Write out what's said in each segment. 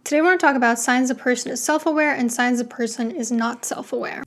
Today I want to talk about signs a person is self-aware and signs a person is not self-aware.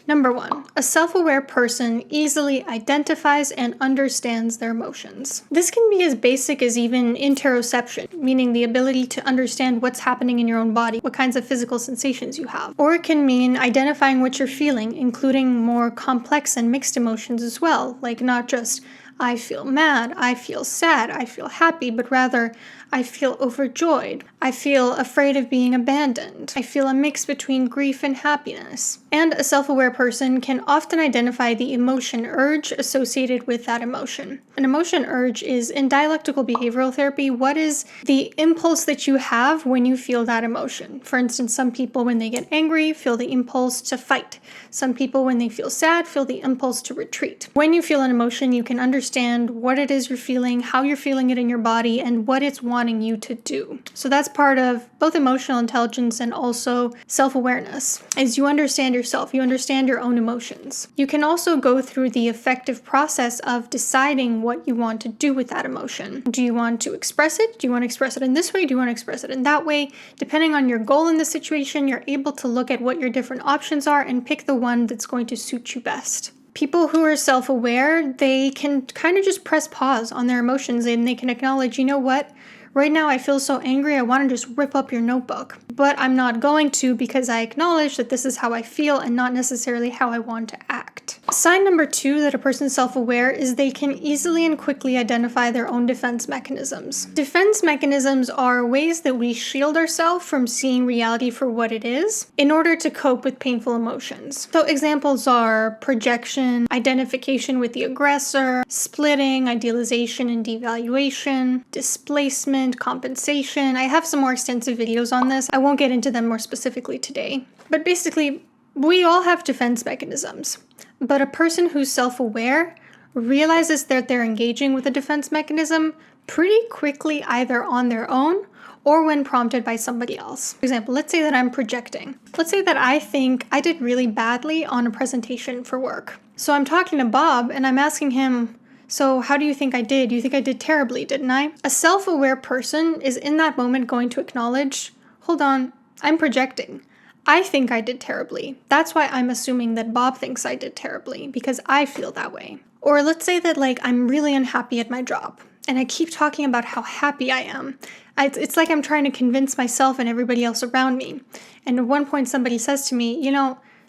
Number 1, a self-aware person easily identifies and understands their emotions. This can be as basic as even interoception, meaning the ability to understand what's happening in your own body, what kinds of physical sensations you have. Or it can mean identifying what you're feeling, including more complex and mixed emotions as well, like not just I feel mad, I feel sad, I feel happy, but rather I feel overjoyed. I feel afraid of being abandoned. I feel a mix between grief and happiness. And a self-aware person can often identify the emotion urge associated with that emotion. An emotion urge is, in dialectical behavioral therapy, what is the impulse that you have when you feel that emotion. For instance, some people when they get angry feel the impulse to fight. Some people when they feel sad feel the impulse to retreat. When you feel an emotion, you can understand what it is you're feeling, how you're feeling it in your body, and what it's wanting you to do. So that's part of both emotional intelligence and also self-awareness, is you understand yourself, you understand your own emotions. You can also go through the effective process of deciding what you want to do with that emotion. Do you want to express it? Do you want to express it in this way? Do you want to express it in that way? Depending on your goal in the situation, you're able to look at what your different options are and pick the one that's going to suit you best. People who are self-aware, they can kind of just press pause on their emotions and they can acknowledge, you know what? Right now I feel so angry, I want to just rip up your notebook. But I'm not going to because I acknowledge that this is how I feel and not necessarily how I want to act. Sign number 2 that a person is self-aware is they can easily and quickly identify their own defense mechanisms. Defense mechanisms are ways that we shield ourselves from seeing reality for what it is in order to cope with painful emotions. So examples are projection, identification with the aggressor, splitting, idealization and devaluation, displacement, compensation. I have some more extensive videos on this. I won't get into them more specifically today. But basically, we all have defense mechanisms. But a person who's self-aware realizes that they're engaging with a defense mechanism pretty quickly, either on their own or when prompted by somebody else. For example, let's say that I'm projecting. Let's say that I think I did really badly on a presentation for work. So I'm talking to Bob and I'm asking him, so how do you think I did? You think I did terribly, didn't I? A self-aware person is in that moment going to acknowledge, hold on, I'm projecting. I think I did terribly. That's why I'm assuming that Bob thinks I did terribly, because I feel that way. Or let's say that I'm really unhappy at my job, and I keep talking about how happy I am. It's like I'm trying to convince myself and everybody else around me. And at one point somebody says to me,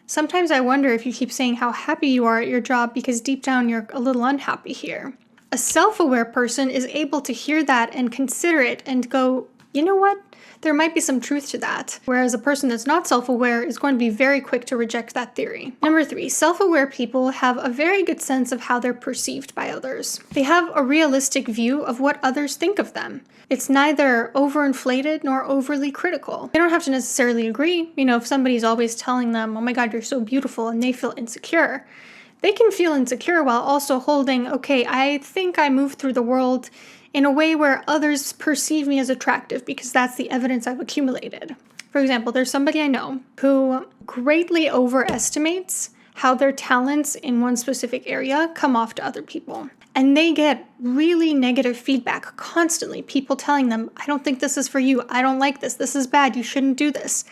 sometimes I wonder if you keep saying how happy you are at your job because deep down you're a little unhappy here. A self-aware person is able to hear that and consider it and go, you know what? There might be some truth to that. Whereas a person that's not self-aware is going to be very quick to reject that theory. Number 3, self-aware people have a very good sense of how they're perceived by others. They have a realistic view of what others think of them. It's neither overinflated nor overly critical. They don't have to necessarily agree. If somebody's always telling them, oh my God, you're so beautiful, and they feel insecure, they can feel insecure while also holding, okay, I think I move through the world in a way where others perceive me as attractive because that's the evidence I've accumulated. For example, there's somebody I know who greatly overestimates how their talents in one specific area come off to other people. And they get really negative feedback constantly. People telling them, I don't think this is for you. I don't like this. This is bad. You shouldn't do this.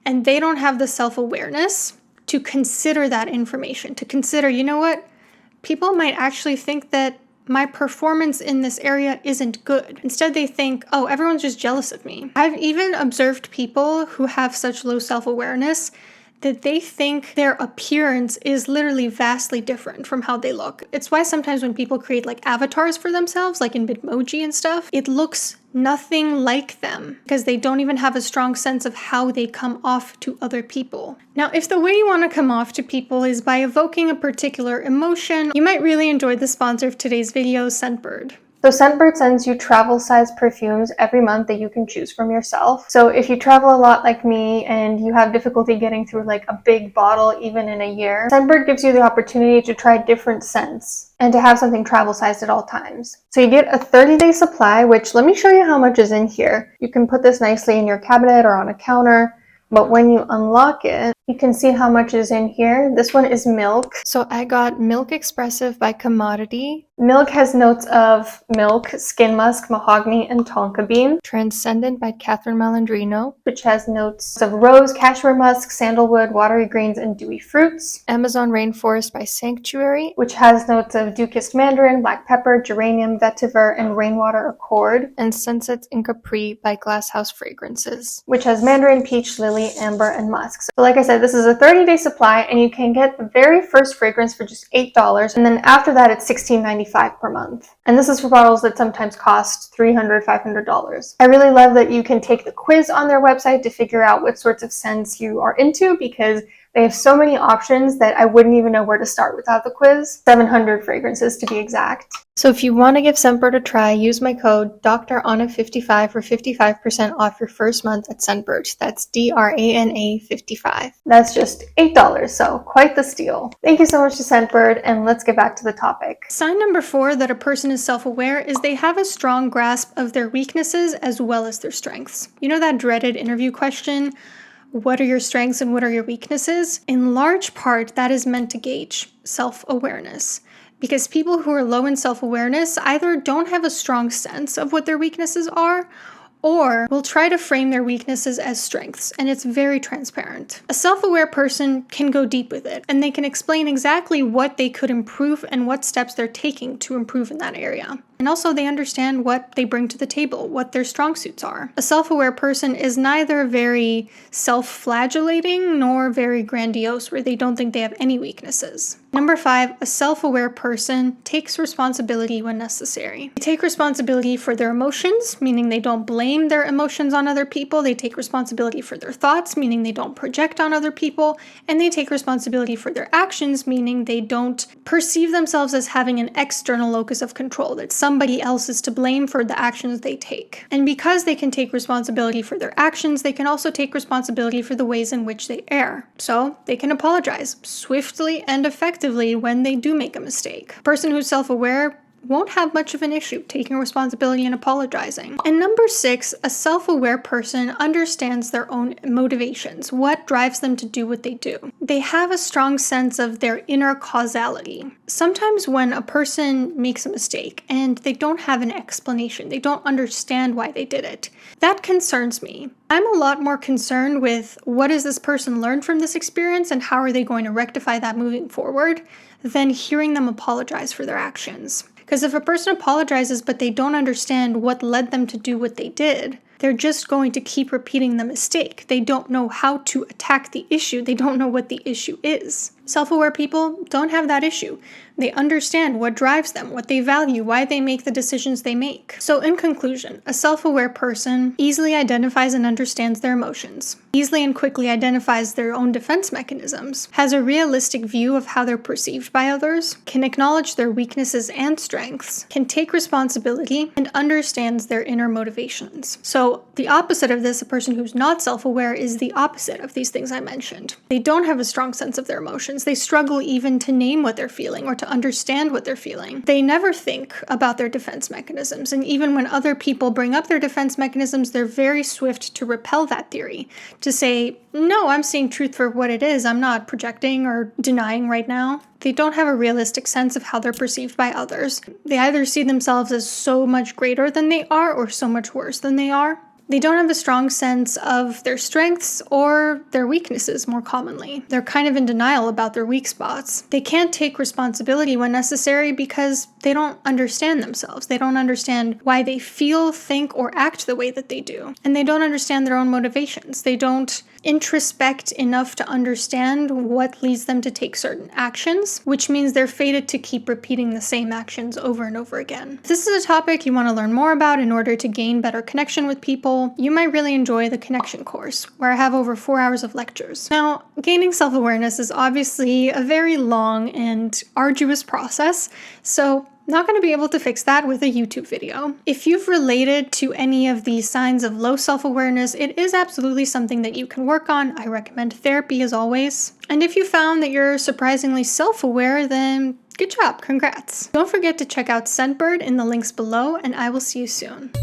And they don't have the self-awareness to consider that information, to consider, you know what? People might actually think that my performance in this area isn't good. Instead, they think, oh, everyone's just jealous of me. I've even observed people who have such low self-awareness that they think their appearance is literally vastly different from how they look. It's why sometimes when people create avatars for themselves, like in Bitmoji and stuff, it looks nothing like them because they don't even have a strong sense of how they come off to other people. Now, if the way you want to come off to people is by evoking a particular emotion, you might really enjoy the sponsor of today's video, Scentbird. So Scentbird sends you travel-sized perfumes every month that you can choose from yourself. So if you travel a lot like me and you have difficulty getting through like a big bottle even in a year, Scentbird gives you the opportunity to try different scents and to have something travel-sized at all times. So you get a 30-day supply, which let me show you how much is in here. You can put this nicely in your cabinet or on a counter. But when you unlock it, you can see how much is in here. This one is milk. So I got Milk Expressive by Commodity. Milk has notes of milk, skin musk, mahogany, and tonka bean. Transcendent by Catherine Malandrino, which has notes of rose, cashmere musk, sandalwood, watery greens, and dewy fruits. Amazon Rainforest by Sanctuary, which has notes of dew-kissed mandarin, black pepper, geranium, vetiver, and rainwater accord. And Sunsets in Capri by Glasshouse Fragrances, which has mandarin, peach, lily, amber, and musk. So like I said, this is a 30-day supply, and you can get the very first fragrance for just $8, and then after that it's $16.95 per month. And this is for bottles that sometimes cost $300, $500. I really love that you can take the quiz on their website to figure out what sorts of scents you are into, because they have so many options that I wouldn't even know where to start without the quiz. 700 fragrances to be exact. So if you want to give Scentbird a try, use my code DrAnna55 for 55% off your first month at Scentbird. That's DRANA 55. That's just $8, so quite the steal. Thank you so much to Scentbird, and let's get back to the topic. Sign number 4 that a person is self-aware is they have a strong grasp of their weaknesses as well as their strengths. You know that dreaded interview question? What are your strengths and what are your weaknesses? In large part, that is meant to gauge self-awareness. Because people who are low in self-awareness either don't have a strong sense of what their weaknesses are, or will try to frame their weaknesses as strengths, and it's very transparent. A self-aware person can go deep with it, and they can explain exactly what they could improve and what steps they're taking to improve in that area. And also they understand what they bring to the table, what their strong suits are. A self-aware person is neither very self-flagellating nor very grandiose, where they don't think they have any weaknesses. Number 5, a self-aware person takes responsibility when necessary. They take responsibility for their emotions, meaning they don't blame their emotions on other people. They take responsibility for their thoughts, meaning they don't project on other people. And they take responsibility for their actions, meaning they don't perceive themselves as having an external locus of control, that somebody else is to blame for the actions they take. And because they can take responsibility for their actions, they can also take responsibility for the ways in which they err. So they can apologize swiftly and effectively when they do make a mistake. A person who's self-aware won't have much of an issue taking responsibility and apologizing. And number 6, a self-aware person understands their own motivations, what drives them to do what they do. They have a strong sense of their inner causality. Sometimes when a person makes a mistake and they don't have an explanation, they don't understand why they did it, that concerns me. I'm a lot more concerned with what has this person learned from this experience and how are they going to rectify that moving forward, than hearing them apologize for their actions. Because if a person apologizes but they don't understand what led them to do what they did, they're just going to keep repeating the mistake. They don't know how to attack the issue. They don't know what the issue is. Self-aware people don't have that issue. They understand what drives them, what they value, why they make the decisions they make. So in conclusion, a self-aware person easily identifies and understands their emotions, easily and quickly identifies their own defense mechanisms, has a realistic view of how they're perceived by others, can acknowledge their weaknesses and strengths, can take responsibility, and understands their inner motivations. So the opposite of this, a person who's not self-aware, is the opposite of these things I mentioned. They don't have a strong sense of their emotions. They struggle even to name what they're feeling or to understand what they're feeling. They never think about their defense mechanisms, and even when other people bring up their defense mechanisms, they're very swift to repel that theory, to say, no, I'm seeing truth for what it is. I'm not projecting or denying right now. They don't have a realistic sense of how they're perceived by others. They either see themselves as so much greater than they are or so much worse than they are. They don't have a strong sense of their strengths or their weaknesses more commonly. They're kind of in denial about their weak spots. They can't take responsibility when necessary because they don't understand themselves. They don't understand why they feel, think, or act the way that they do. And they don't understand their own motivations. They don't introspect enough to understand what leads them to take certain actions, which means they're fated to keep repeating the same actions over and over again. If this is a topic you want to learn more about in order to gain better connection with people, you might really enjoy the Connection course, where I have over 4 hours of lectures. Now, gaining self-awareness is obviously a very long and arduous process, so Not going to be able to fix that with a YouTube video. If you've related to any of these signs of low self-awareness, it is absolutely something that you can work on. I recommend therapy as always. And if you found that you're surprisingly self-aware, then good job, congrats. Don't forget to check out Scentbird in the links below, and I will see you soon.